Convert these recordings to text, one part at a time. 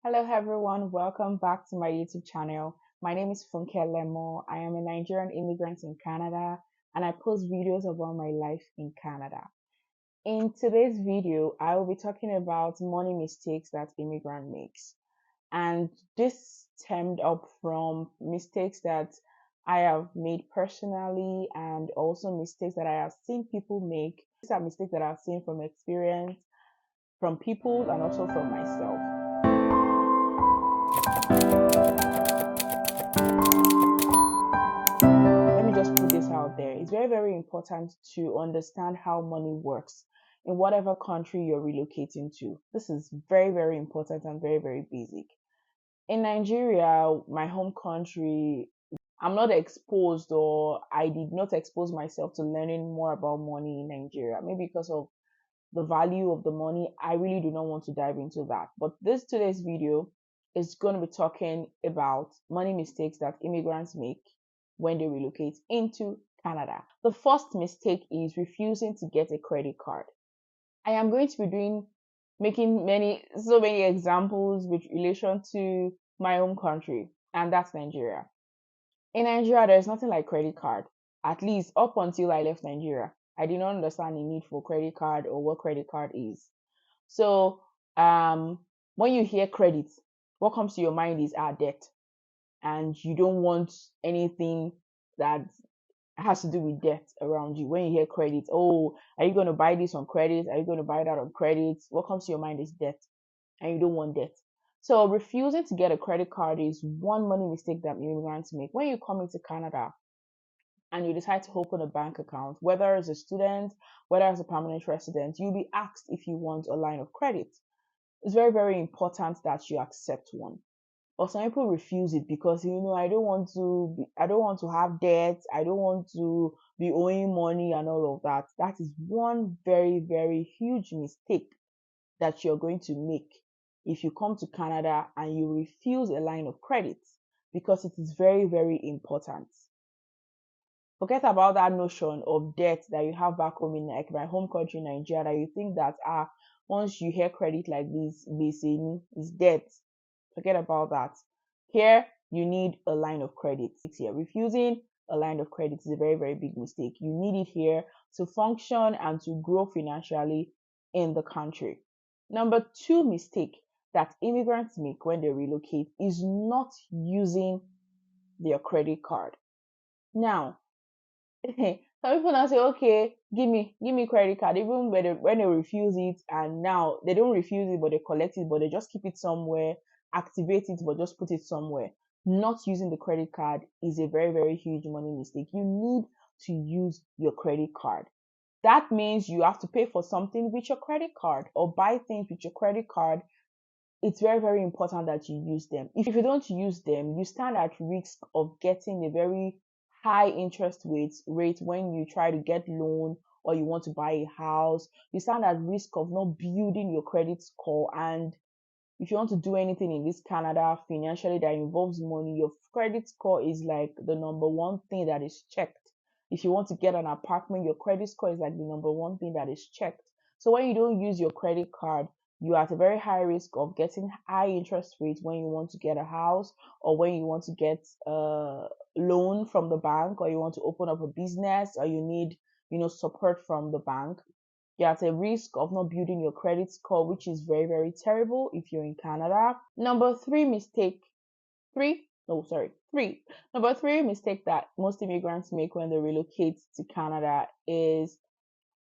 Hello everyone, welcome back to my YouTube channel. My name is Funke Lemo. I am a Nigerian immigrant in Canada and I post videos about my life in Canada. In today's video, I will be talking about money mistakes that immigrant makes. And this stemmed up from mistakes that I have made personally and also mistakes that I have seen people make. These are mistakes that I've seen from experience, from people, and also from myself. Let me just put this out there. It's very, very important to understand how money works in whatever country you're relocating to. This is very, very important and very, very basic. In Nigeria, my home country, I'm not exposed or I did not expose myself to learning more about money in Nigeria. Maybe because of the value of the money, I really do not want to dive into that. But today's video is going to be talking about money mistakes that immigrants make when they relocate into Canada. The first mistake is refusing to get a credit card. I am going to be making so many examples with relation to my home country, and that's Nigeria. In Nigeria, there's nothing like credit card. At least up until I left Nigeria, I did not understand the need for credit card or what credit card is. So when you hear credit, what comes to your mind is our debt, and you don't want anything that has to do with debt around you. When you hear credit, oh, are you going to buy this on credit? Are you going to buy that on credit? What comes to your mind is debt, and you don't want debt. So refusing to get a credit card is one money mistake that immigrants make. When you come into Canada and you decide to open a bank account, whether as a student, whether as a permanent resident, you'll be asked if you want a line of credit. It's very, very important that you accept one. But some people refuse it because I don't want to have debt, I don't want to be owing money and all of that. That is one very, very huge mistake that you're going to make if you come to Canada and you refuse a line of credit, because it is very, very important. Forget about that notion of debt that you have back home in like my home country, Nigeria, that you think that once you hear credit like this, basically is debt. Forget about that. Here, you need a line of credit. Here, refusing a line of credit is a very, very big mistake. You need it here to function and to grow financially in the country. Number two mistake that immigrants make when they relocate is not using their credit card. Now, some people now say, okay, give me credit card, even when they refuse it, and now they don't refuse it, but they collect it, but they just keep it somewhere, activate it, but just put it somewhere. Not using the credit card is a very, very huge money mistake. You need to use your credit card. That means you have to pay for something with your credit card or buy things with your credit card. It's very, very important that you use them. If you don't use them, you stand at risk of getting a very high interest rate when you try to get loan or you want to buy a house. You stand at risk of not building your credit score. And if you want to do anything in this Canada financially that involves money, your credit score is like the number one thing that is checked. If you want to get an apartment, your credit score is like the number one thing that is checked. So when you don't use your credit card, you are at a very high risk of getting high interest rates when you want to get a house or when you want to get a loan from the bank or you want to open up a business or you need support from the bank. You're at a risk of not building your credit score, which is very, very terrible if you're in Canada. Number three mistake, three, no, sorry, three. Number three mistake that most immigrants make when they relocate to Canada is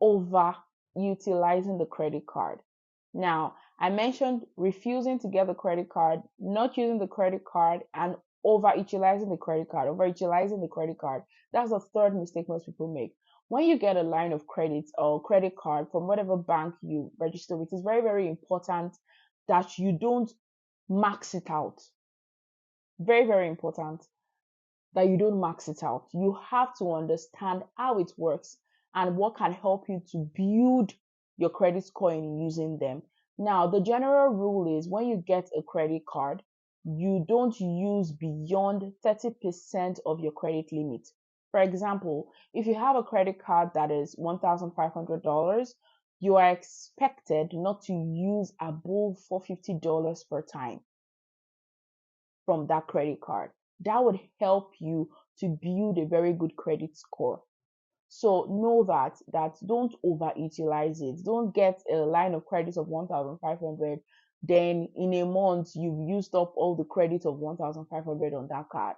over utilizing the credit card. Now, I mentioned refusing to get the credit card, not using the credit card, and overutilizing the credit card. Overutilizing the credit card. That's the third mistake most people make. When you get a line of credit or credit card from whatever bank you register with, it's very, very important that you don't max it out. Very, very important that you don't max it out. You have to understand how it works and what can help you to build your credit score in using them. Now, the general rule is when you get a credit card, you don't use beyond 30% of your credit limit. For example, if you have a credit card that is $1,500, you are expected not to use above $450 per time. from that credit card. That would help you to build a very good credit score. So know that don't overutilize it. Don't get a line of credit of 1,500. Then in a month you've used up all the credit of 1,500 on that card.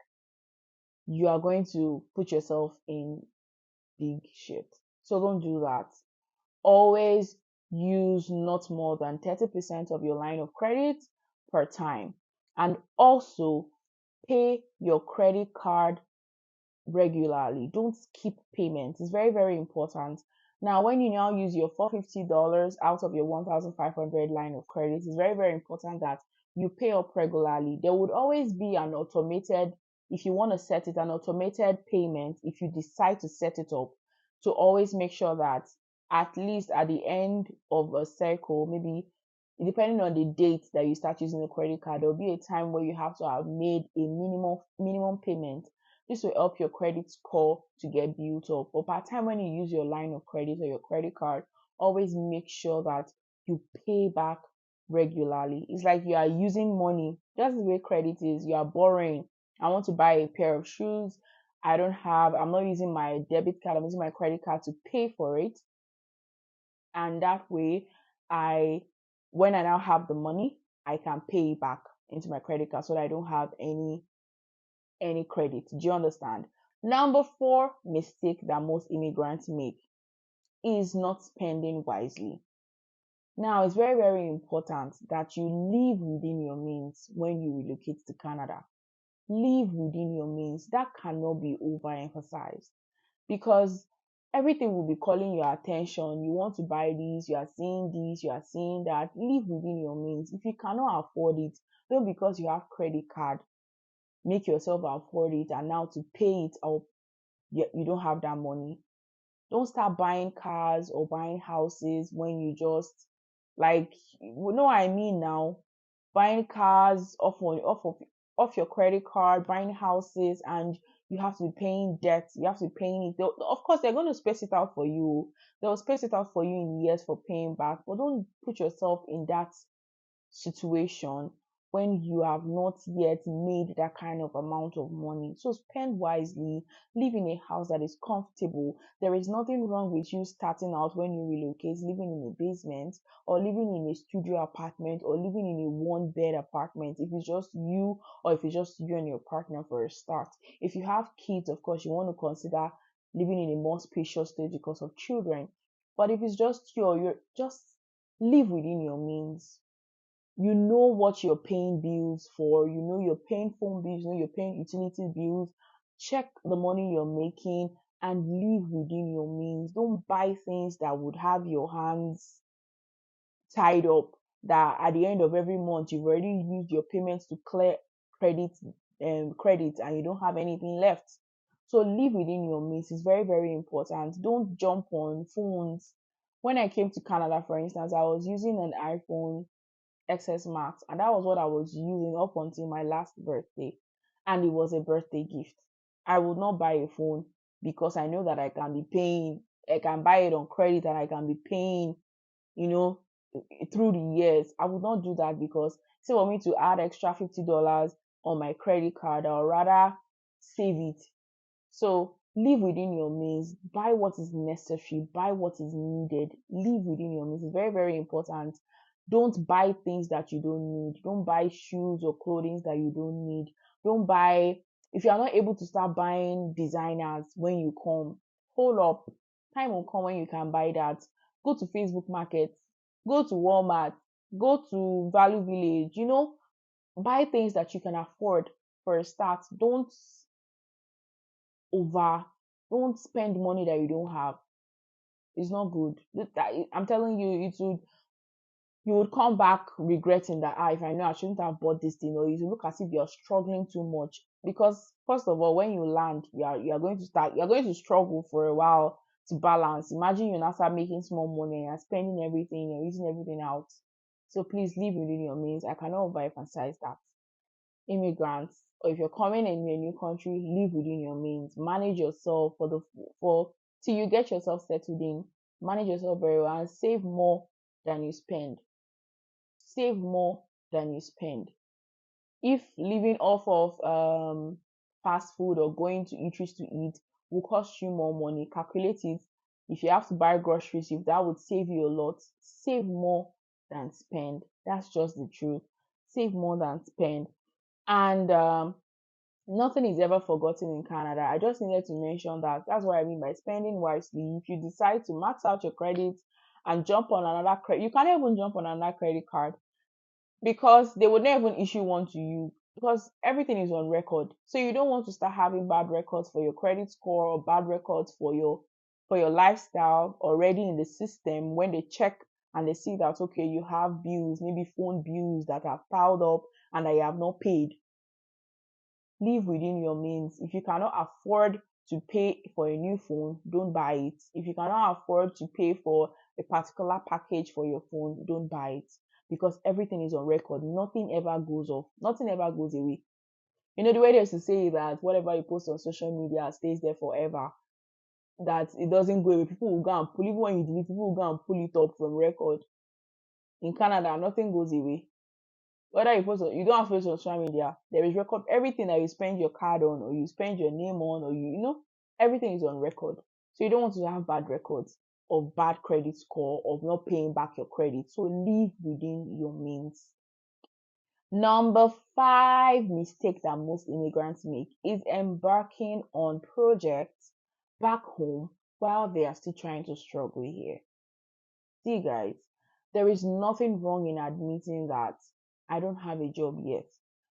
You are going to put yourself in big shit. So don't do that. Always use not more than 30% of your line of credit per time. And also pay your credit card regularly. Don't skip payments. It's very, very important. Now, when you now use your $450 out of your 1,500 line of credit, it's very, very important that you pay up regularly. There would always be an automated, if you want to set it, an automated payment if you decide to set it up, to always make sure that at least at the end of a cycle, maybe depending on the date that you start using the credit card, there'll be a time where you have to have made a minimum payment. This will help your credit score to get built up. But by the time when you use your line of credit or your credit card, always make sure that you pay back regularly. It's like you are using money. That's the way credit is. You are borrowing. I want to buy a pair of shoes. I'm not using my debit card, I'm using my credit card to pay for it. And that way, when I now have the money, I can pay it back into my credit card so that I don't have any credit. Do you understand? Number 4 mistake that most immigrants make is not spending wisely. Now, it's very, very important that you live within your means when you relocate to Canada. Live within your means. That cannot be overemphasized, because everything will be calling your attention. You want to buy this, you are seeing this, you are seeing that. Live within your means. If you cannot afford it, don't because you have credit card make yourself afford it, and now to pay it up, you don't have that money. Don't start buying cars or buying houses when you just, like, you know what I mean now. Buying cars off your credit card, buying houses, and you have to be paying debt. You have to be paying it. Of course, they're going to space it out for you. They'll space it out for you in years for paying back. But don't put yourself in that situation when you have not yet made that kind of amount of money. So spend wisely, live in a house that is comfortable. There is nothing wrong with you starting out when you relocate, living in a basement or living in a studio apartment or living in a one bed apartment if it's just you, or if it's just you and your partner for a start. If you have kids, of course, you want to consider living in a more spacious stage because of children. But if it's just you, or you're just live within your means. You know what you're paying bills for, you know you're paying phone bills, you know you're paying utility bills. Check the money you're making and live within your means. Don't buy things that would have your hands tied up, that at the end of every month you've already used your payments to clear credit credit and you don't have anything left. So live within your means is very, very important. Don't jump on phones. When I came to Canada, for instance, I was using an iPhone XS Max, and that was what I was using up until my last birthday, and it was a birthday gift. I would not buy a phone because I know that I can buy it on credit and I can be paying, you know, through the years. I would not do that because, say, for me to add extra $50 on my credit card, I'll rather save it. So live within your means, buy what is necessary, buy what is needed, live within your means. It's very, very important. Don't buy things that you don't need. Don't buy shoes or clothing that you don't need. Don't buy, if you are not able to start buying designers when you come, hold up. Time will come when you can buy that. Go to Facebook Market, go to Walmart, go to Value Village, buy things that you can afford for a start. Over don't spend money that you don't have. It's not good. I'm telling you, you would come back regretting that, if I know I shouldn't have bought this thing, or you look as if you're struggling too much. Because first of all, when you land, you're going to struggle for a while to balance. Imagine you now start making small money and spending everything, you're using everything out. So please live within your means. I cannot overemphasize that. Immigrants, or if you're coming in a new country, live within your means. Manage yourself for till you get yourself settled in. Manage yourself very well and save more than you spend. Save more than you spend. If living off of fast food or going to eateries to eat will cost you more money, calculate it. If you have to buy groceries, if that would save you a lot, save more than spend. That's just the truth. Save more than spend. And nothing is ever forgotten in Canada. I just needed to mention that. That's what I mean by spending wisely. If you decide to max out your credit and jump on another credit, you can't even jump on another credit card because they would never even issue one to you because everything is on record. So you don't want to start having bad records for your credit score or bad records for your lifestyle already in the system when they check and they see that okay, you have bills, maybe phone bills that have piled up and that you have not paid. Live within your means. If you cannot afford to pay for a new phone, don't buy it. If you cannot afford to pay for a particular package for your phone, don't buy it because everything is on record. Nothing ever goes off, nothing ever goes away. You know, the way they used to say that whatever you post on social media stays there forever, that it doesn't go away. People will go and pull, even when you delete, people will go and pull it up from record. In Canada, nothing goes away. Whether you post on, you don't have to post on social media. There is record everything that you spend your card on, or you spend your name on, or you know, everything is on record. So you don't want to have bad records of bad credit score, of not paying back your credit. So live within your means. Number five mistake that most immigrants make is embarking on projects back home while they are still trying to struggle here. See, guys, there is nothing wrong in admitting that I don't have a job yet.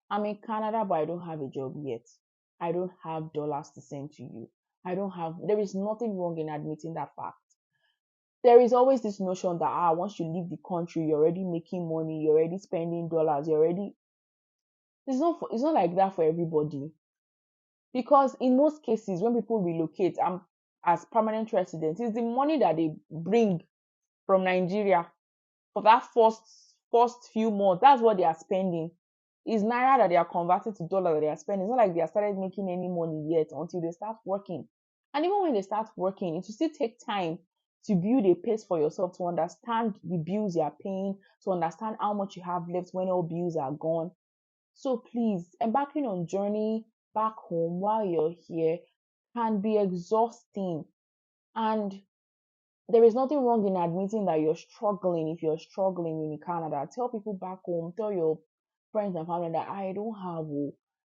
I'm in Canada, but I don't have a job yet. I don't have dollars to send to you. There is nothing wrong in admitting that fact. There is always this notion that, once you leave the country, you're already making money, you're already spending dollars, it's not like that for everybody. Because in most cases, when people relocate, as permanent residents, it's the money that they bring from Nigeria for that first few months. That's what they are spending. It's naira that they are converting to dollar that they are spending. It's not like they have started making any money yet until they start working. And even when they start working, it will still take time to build a pace for yourself, to understand the bills you are paying, to understand how much you have left when all bills are gone. So please, embarking on journey back home while you're here can be exhausting. And there is nothing wrong in admitting that you're struggling. If you're struggling in Canada, tell people back home, tell your friends and family that I don't have,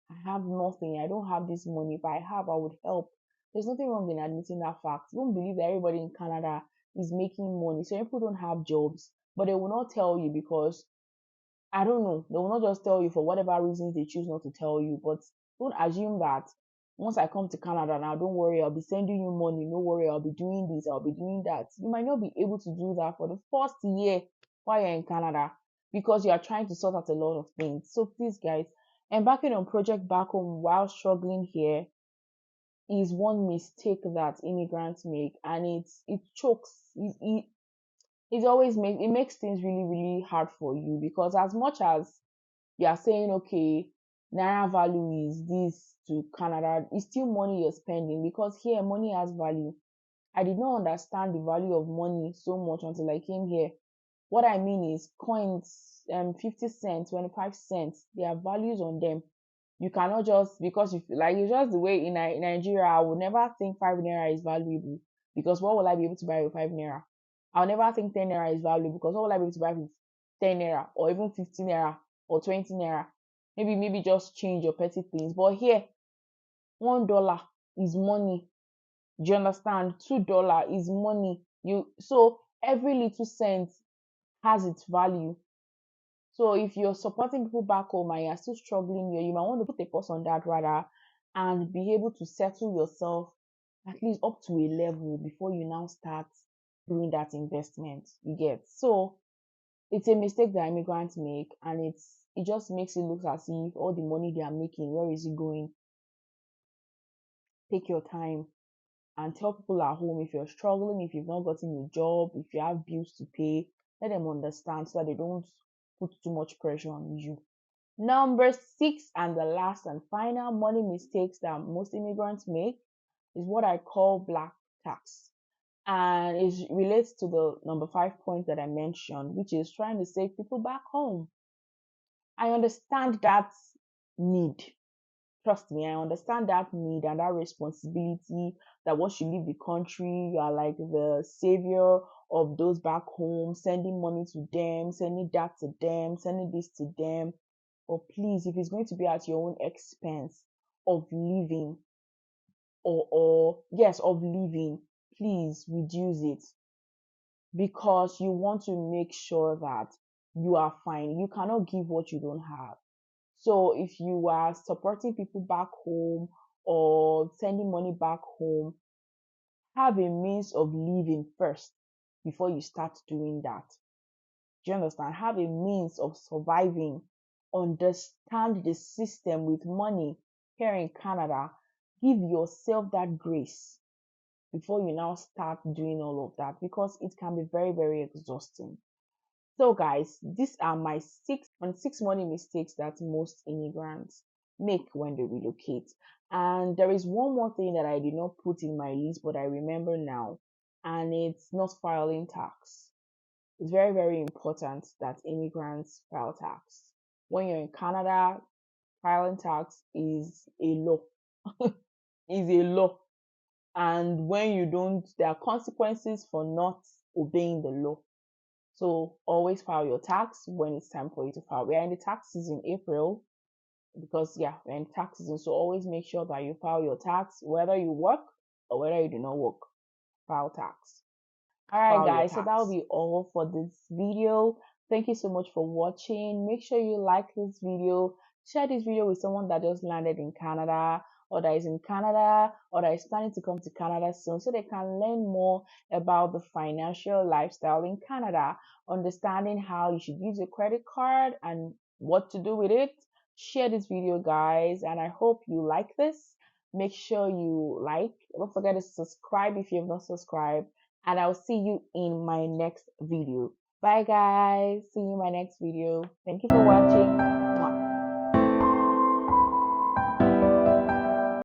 I have nothing, I don't have this money. If I have, I would help. There's nothing wrong in admitting that fact. Don't believe that everybody in Canada is making money. So people don't have jobs, but they will not tell you because I don't know. They will not just tell you for whatever reasons they choose not to tell you. But don't assume that once I come to Canada now, don't worry, I'll be sending you money. No worry, I'll be doing this, I'll be doing that. You might not be able to do that for the first year while you're in Canada because you are trying to sort out a lot of things. So please, guys, embarking on project back home while struggling here is one mistake that immigrants make, and it chokes. It always makes things really really hard for you because as much as you are saying, okay, naira value is this to Canada, it's still money you're spending because here money has value. I did not understand the value of money so much until I came here. What I mean is coins, 50 cents, 25 cents, there are values on them. You cannot just, because you like, it's just the way in Nigeria, I would never think 5 naira is valuable because what will I be able to buy with 5 naira? I'll never think 10 naira is valuable because what will I be able to buy with 10 naira or even 15 naira or 20 naira? Maybe just change your petty things. But here, $1 is money. Do you understand? $2 is money. So every little cent has its value. So if you're supporting people back home and you're still struggling here, you might want to put a pause on that rather and be able to settle yourself at least up to a level before you now start doing that investment. You get so it's a mistake that immigrants make, and it just makes it look as if all the money they are making, where is it going? Take your time and tell people at home if you're struggling, if you've not gotten a job, if you have bills to pay, let them understand so that they don't put too much pressure on you. Number six, and the last and final money mistakes that most immigrants make is what I call black tax. And it relates to the number five point that I mentioned, which is trying to save people back home. I understand that need. Trust me, I understand that need and that responsibility, that once you leave the country, you are like the savior of those back home, sending money to them, sending that to them, sending this to them. But please, if it's going to be at your own expense of living, or yes, of living, please reduce it, because you want to make sure that you are fine. You cannot give what you don't have. So if you are supporting people back home or sending money back home, have a means of living first before you start doing that. Do you understand? Have a means of surviving. Understand the system with money here in Canada. Give yourself that grace before you now start doing all of that, because it can be very, very exhausting. So, guys, these are my six money mistakes that most immigrants make when they relocate. And there is one more thing that I did not put in my list, but I remember now, and it's not filing tax. It's very, very important that immigrants file tax. When you're in Canada, filing tax is a law. Is a law. And when you don't, there are consequences for not obeying the law. So always file your tax when it's time for you to file. We are in the tax season, April, because yeah, we're in tax season. So always make sure that you file your tax, whether you work or whether you do not work. File tax. All right, File your guys, so that will tax. be all for this video. Thank you so much for watching. Make sure you like this video, share this video with someone that just landed in Canada, or that is in Canada, or that is planning to come to Canada soon, so they can learn more about the financial lifestyle in Canada, understanding how you should use your credit card and what to do with it. Share this video, guys, and I hope you like this. Make sure you like. Don't forget to subscribe if you have not subscribed, and I'll see you in my next video. Bye, guys. See you in my next video. Thank you for watching.